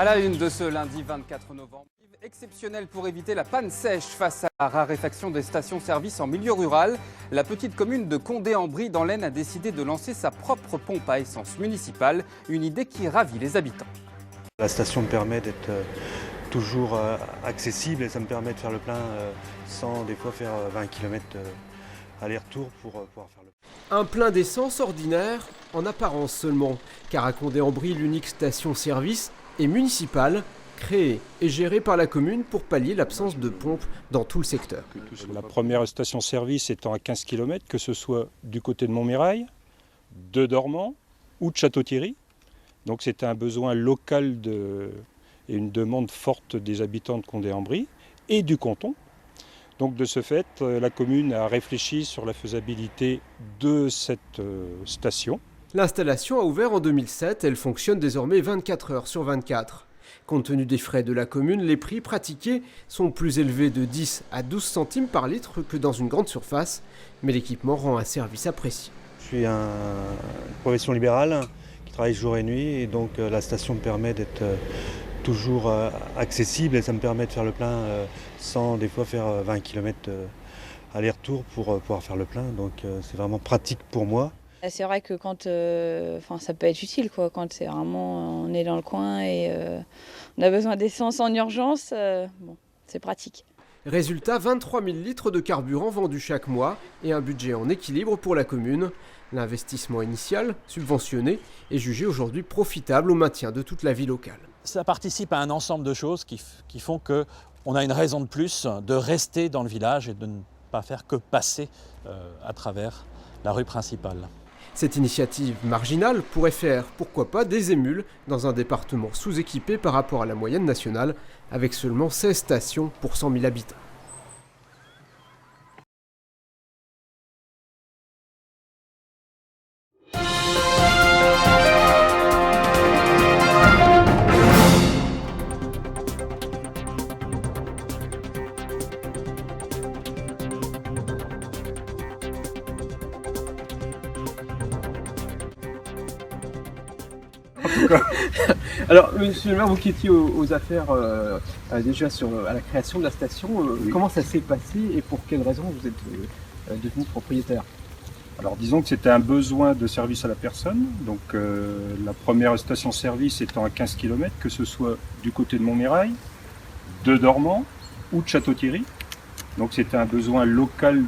À la une de ce lundi 24 novembre, exceptionnel pour éviter la panne sèche face à la raréfaction des stations-service en milieu rural. La petite commune de Condé-en-Brie dans l'Aisne a décidé de lancer sa propre pompe à essence municipale, une idée qui ravit les habitants. La station me permet d'être toujours accessible et ça me permet de faire le plein sans des fois faire 20 km aller-retour pour pouvoir faire le plein. Un plein d'essence ordinaire, en apparence seulement, car à Condé-en-Brie, l'unique station-service est municipale, créée et gérée par la commune pour pallier l'absence de pompe dans tout le secteur. La première station-service étant à 15 km, que ce soit du côté de Montmirail, de Dormans ou de Château-Thierry. Donc c'était un besoin local et une demande forte des habitants de Condé-en-Brie et du canton. Donc de ce fait, la commune a réfléchi sur la faisabilité de cette station. L'installation a ouvert en 2007, elle fonctionne désormais 24 heures sur 24. Compte tenu des frais de la commune, les prix pratiqués sont plus élevés de 10 à 12 centimes par litre que dans une grande surface, mais l'équipement rend un service apprécié. Je suis une profession libérale qui travaille jour et nuit et donc la station me permet d'être toujours accessible et ça me permet de faire le plein sans des fois faire 20 km aller-retour pour pouvoir faire le plein. Donc c'est vraiment pratique pour moi. C'est vrai que quand, ça peut être utile quand c'est vraiment on est dans le coin et on a besoin d'essence en urgence, c'est pratique. Résultat, 23 000 litres de carburant vendus chaque mois et un budget en équilibre pour la commune. L'investissement initial, subventionné, est jugé aujourd'hui profitable au maintien de toute la vie locale. Ça participe à un ensemble de choses qui font qu'on a une raison de plus de rester dans le village et de ne pas faire que passer à travers la rue principale. Cette initiative marginale pourrait faire, pourquoi pas, des émules dans un département sous-équipé par rapport à la moyenne nationale, avec seulement 16 stations pour 100 000 habitants. Alors, monsieur le maire, vous qui étiez aux affaires déjà à la création de la station, Oui. Comment ça s'est passé et pour quelles raisons vous êtes devenu propriétaire? Alors disons que c'était un besoin de service à la personne. Donc la première station-service étant à 15 km, que ce soit du côté de Montmirail, de Dormans ou de Château-Thierry. Donc c'était un besoin local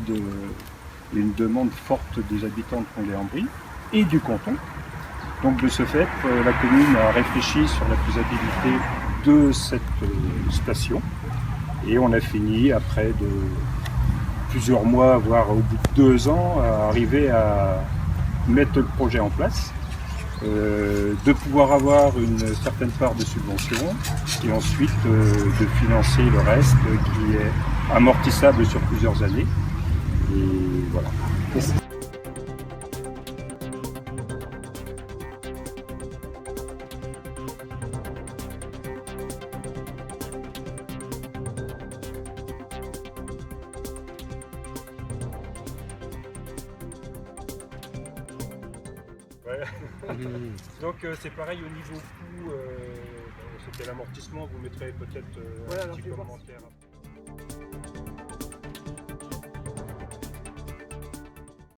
et une demande forte des habitants de Condé-en-Brie et du canton. Donc de ce fait, la commune a réfléchi sur la faisabilité de cette station et on a fini après de plusieurs mois, voire au bout de 2 ans, à arriver à mettre le projet en place, de pouvoir avoir une certaine part de subvention et ensuite de financer le reste qui est amortissable sur plusieurs années. Et voilà. Donc c'est pareil au niveau coût, c'était l'amortissement, vous mettrez peut-être un petit commentaire.